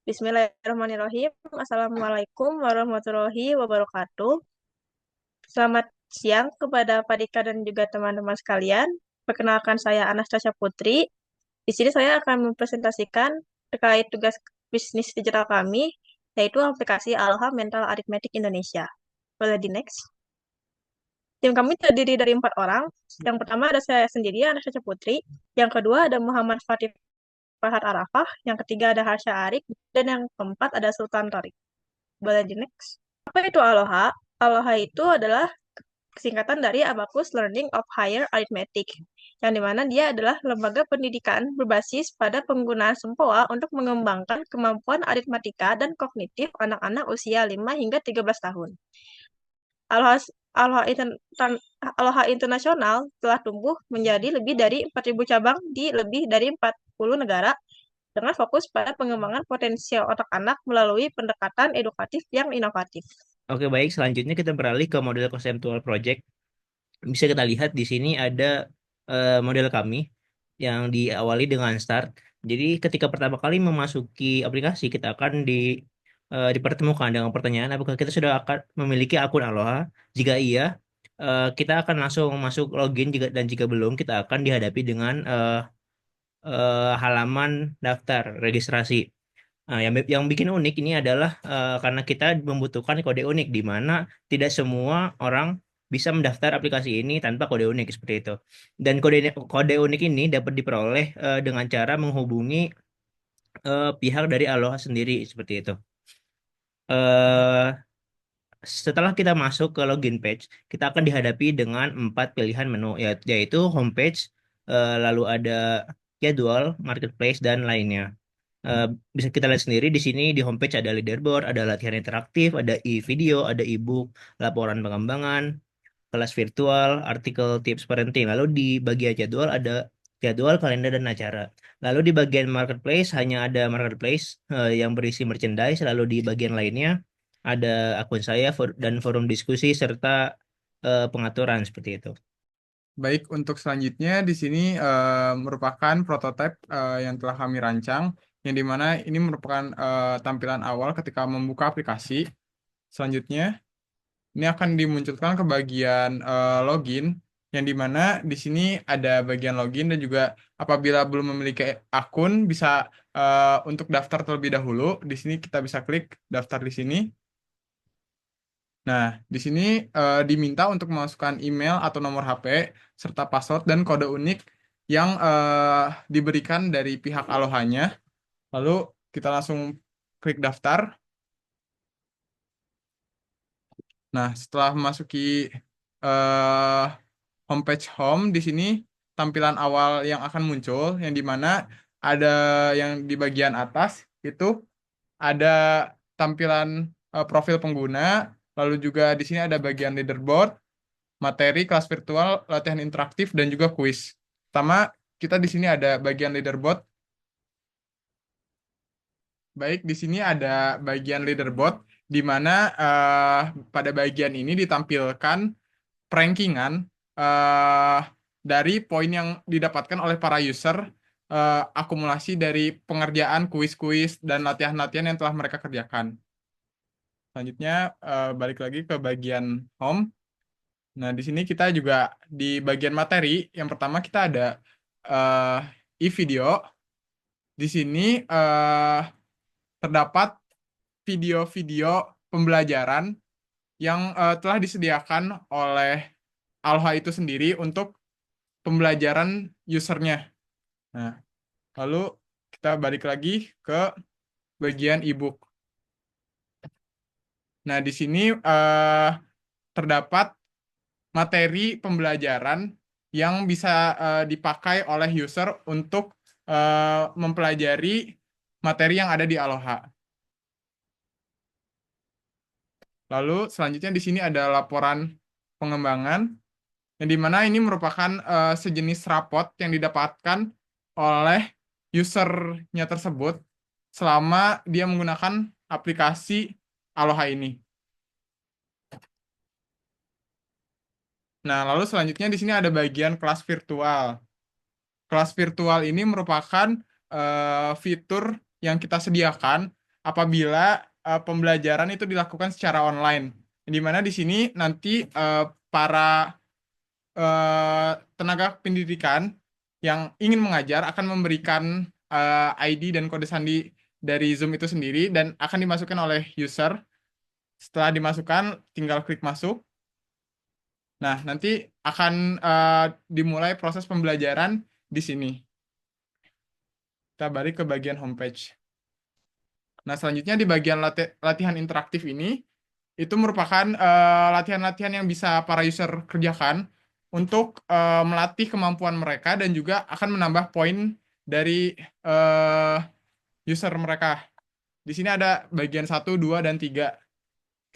Bismillahirrahmanirrahim. Assalamualaikum warahmatullahi wabarakatuh. Selamat siang kepada Pak Dika dan juga teman-teman sekalian. Perkenalkan saya Anastasia Putri. Di sini saya akan mempresentasikan terkait tugas bisnis digital kami, yaitu aplikasi Aloha Mental Arithmetic Indonesia. Boleh di next. Tim kami terdiri dari 4 orang. Yang pertama ada saya sendiri, Anastasia Putri. Yang kedua ada Muhammad Fatih Fahad Arafah. Yang ketiga ada Harsha Arik. Dan yang keempat ada Sultan Torik. Boleh di next. Apa itu Aloha? Aloha itu adalah singkatan dari Abacus Learning of Higher Arithmetic, yang dimana dia adalah lembaga pendidikan berbasis pada penggunaan sempoa untuk mengembangkan kemampuan aritmatika dan kognitif anak-anak usia 5 hingga 13 tahun. Aloha, Aloha, Aloha Internasional telah tumbuh menjadi lebih dari 4.000 cabang di lebih dari 40 negara dengan fokus pada pengembangan potensial otak anak melalui pendekatan edukatif yang inovatif. Oke, baik. Selanjutnya kita beralih ke model conceptual project. Bisa kita lihat di sini ada model kami yang diawali dengan start. Jadi ketika pertama kali memasuki aplikasi, kita akan dipertemukan dengan pertanyaan apakah kita sudah akan memiliki akun Aloha. Jika iya, kita akan langsung masuk login. Dan jika belum, kita akan dihadapi dengan halaman daftar registrasi. Nah, yang bikin unik ini adalah karena kita membutuhkan kode unik di mana tidak semua orang bisa mendaftar aplikasi ini tanpa kode unik seperti itu. Dan kode unik ini dapat diperoleh dengan cara menghubungi pihak dari Aloha sendiri seperti itu. Eh, Setelah kita masuk ke login page, kita akan dihadapi dengan 4 pilihan menu, yaitu homepage, lalu ada jadwal, marketplace, dan lainnya. Eh, Bisa kita lihat sendiri di sini di homepage ada leaderboard, ada latihan interaktif, ada e-video, ada e-book, laporan pengembangan, kelas virtual, artikel tips parenting. Lalu di bagian jadwal ada jadwal, kalender, dan acara. Lalu di bagian marketplace hanya ada marketplace yang berisi merchandise. Lalu di bagian lainnya ada akun saya dan forum diskusi serta pengaturan seperti itu. Baik, untuk selanjutnya di sini merupakan prototipe yang telah kami rancang, yang dimana ini merupakan tampilan awal ketika membuka aplikasi. Selanjutnya, ini akan dimunculkan ke bagian login, yang dimana di sini ada bagian login dan juga apabila belum memiliki akun bisa untuk daftar terlebih dahulu. Di sini kita bisa klik daftar di sini. Nah, di sini diminta untuk memasukkan email atau nomor HP serta password dan kode unik yang diberikan dari pihak Alohanya. Lalu kita langsung klik daftar. Nah, setelah memasuki eh, homepage home, di sini tampilan awal yang akan muncul, yang dimana ada yang di bagian atas itu ada tampilan profil pengguna, lalu juga di sini ada bagian leaderboard, materi, kelas virtual, latihan interaktif, dan juga kuis. Pertama, kita di sini ada bagian leaderboard. Baik, di sini ada bagian leaderboard, di mana pada bagian ini ditampilkan rankingan eh, dari poin yang didapatkan oleh para user, akumulasi dari pengerjaan kuis-kuis dan latihan-latihan yang telah mereka kerjakan. Selanjutnya, balik lagi ke bagian home. Nah, di sini kita juga di bagian materi, yang pertama kita ada eh, e-video. Di sini terdapat video-video pembelajaran yang telah disediakan oleh Alha itu sendiri untuk pembelajaran usernya. Nah, lalu kita balik lagi ke bagian e-book. Nah, di sini terdapat materi pembelajaran yang bisa dipakai oleh user untuk mempelajari materi yang ada di Aloha. Lalu selanjutnya di sini ada laporan pengembangan, yang dimana ini merupakan sejenis rapot yang didapatkan oleh usernya tersebut selama dia menggunakan aplikasi Aloha ini. Nah, lalu selanjutnya di sini ada bagian kelas virtual. Kelas virtual ini merupakan fitur yang kita sediakan apabila pembelajaran itu dilakukan secara online. Di mana di sini nanti para tenaga pendidikan yang ingin mengajar akan memberikan ID dan kode sandi dari Zoom itu sendiri dan akan dimasukkan oleh user. Setelah dimasukkan, tinggal klik masuk. Nah, nanti akan dimulai proses pembelajaran di sini. Kita balik ke bagian homepage. Nah, selanjutnya di bagian latihan interaktif ini, itu merupakan latihan-latihan yang bisa para user kerjakan untuk melatih kemampuan mereka dan juga akan menambah poin dari user mereka. Di sini ada bagian 1, 2, dan 3.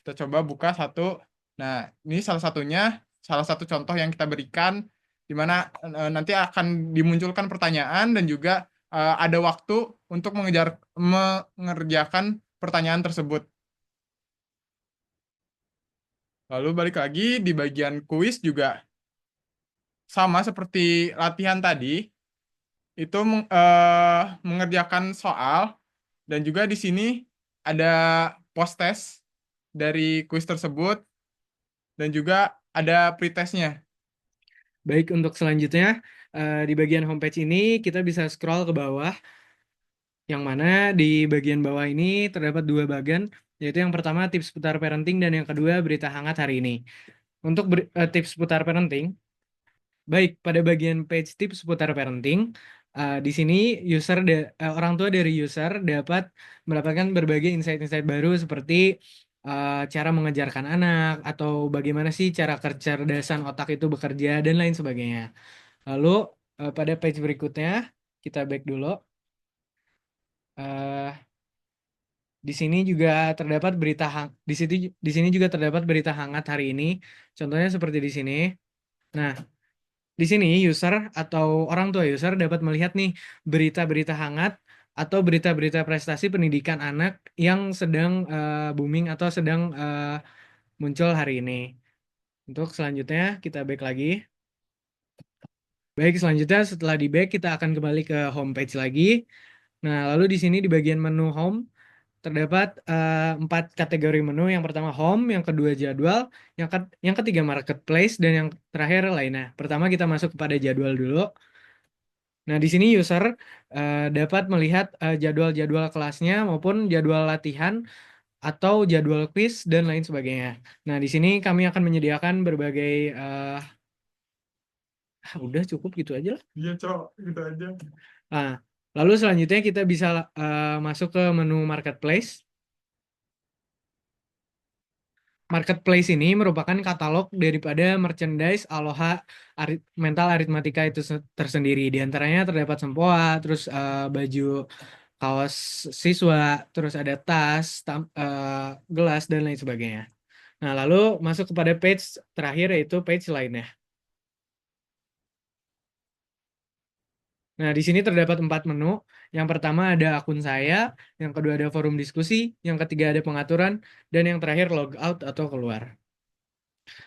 Kita coba buka 1. Nah, ini salah satu contoh yang kita berikan, di mana nanti akan dimunculkan pertanyaan dan juga ada waktu untuk mengerjakan pertanyaan tersebut. Lalu balik lagi di bagian kuis juga sama seperti latihan tadi, itu mengerjakan soal dan juga di sini ada post test dari kuis tersebut dan juga ada pretestnya. Baik, untuk selanjutnya di bagian homepage ini kita bisa scroll ke bawah, yang mana di bagian bawah ini terdapat 2 bagian, yaitu yang pertama tips seputar parenting dan yang kedua berita hangat hari ini. Untuk tips seputar parenting, baik, pada bagian page tips seputar parenting, di sini orang tua dari user dapat mendapatkan berbagai insight-insight baru seperti cara mengajarkan anak atau bagaimana sih cara kecerdasan otak itu bekerja dan lain sebagainya. Lalu pada page berikutnya kita back dulu. Eh, di sini juga terdapat di sini juga terdapat berita hangat hari ini. Contohnya seperti di sini. Nah, di sini user atau orang tua user dapat melihat nih berita-berita hangat atau berita-berita prestasi pendidikan anak yang sedang booming atau sedang muncul hari ini. Untuk selanjutnya kita back lagi. Baik, selanjutnya setelah di back kita akan kembali ke homepage lagi. Nah, lalu di sini di bagian menu home terdapat 4 kategori menu. Yang pertama home, yang kedua jadwal, yang ketiga marketplace, dan yang terakhir lainnya. Pertama kita masuk kepada jadwal dulu. Nah, di sini user dapat melihat jadwal-jadwal kelasnya maupun jadwal latihan atau jadwal quiz dan lain sebagainya. Nah, di sini kami akan menyediakan berbagai udah cukup gitu aja lah. Iya, Cok, gitu aja. Nah, lalu selanjutnya kita bisa masuk ke menu marketplace. Marketplace ini merupakan katalog daripada merchandise Aloha Mental Aritmatika itu tersendiri. Di antaranya terdapat sempoa, terus baju kaos siswa, terus ada tas, gelas, dan lain sebagainya. Nah, lalu masuk kepada page terakhir, yaitu page lainnya. Nah, di sini terdapat 4 menu. Yang pertama ada akun saya, yang kedua ada forum diskusi, yang ketiga ada pengaturan, dan yang terakhir logout atau keluar.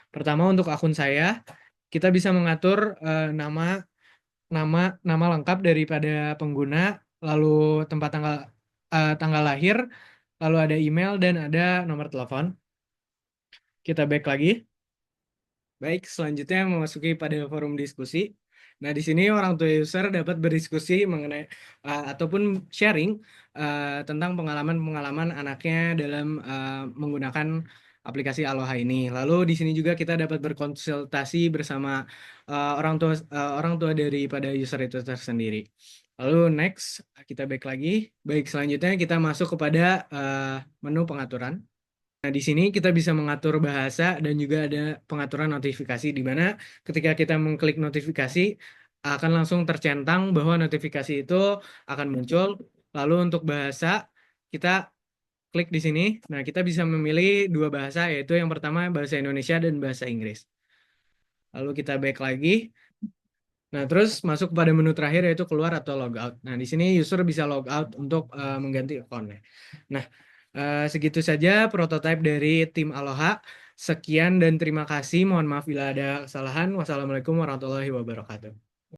Pertama untuk akun saya, kita bisa mengatur nama lengkap daripada pengguna, lalu tempat tanggal lahir, lalu ada email dan ada nomor telepon. Kita back lagi. Baik, selanjutnya memasuki pada forum diskusi. Nah, di sini orang tua user dapat berdiskusi mengenai ataupun sharing tentang pengalaman-pengalaman anaknya dalam menggunakan aplikasi Aloha ini. Lalu di sini juga kita dapat berkonsultasi bersama orang tua daripada user itu tersendiri. Lalu next, kita back lagi. Baik, selanjutnya kita masuk kepada menu pengaturan. Nah, di sini kita bisa mengatur bahasa dan juga ada pengaturan notifikasi, di mana ketika kita mengklik notifikasi akan langsung tercentang bahwa notifikasi itu akan muncul. Lalu untuk bahasa kita klik di sini. Nah, kita bisa memilih 2 bahasa, yaitu yang pertama bahasa Indonesia dan bahasa Inggris. Lalu kita back lagi. Nah, terus masuk pada menu terakhir yaitu keluar atau logout. Nah, di sini user bisa logout untuk mengganti akunnya. Nah, segitu saja prototipe dari tim Aloha. Sekian dan terima kasih. Mohon maaf bila ada kesalahan. Wassalamualaikum warahmatullahi wabarakatuh.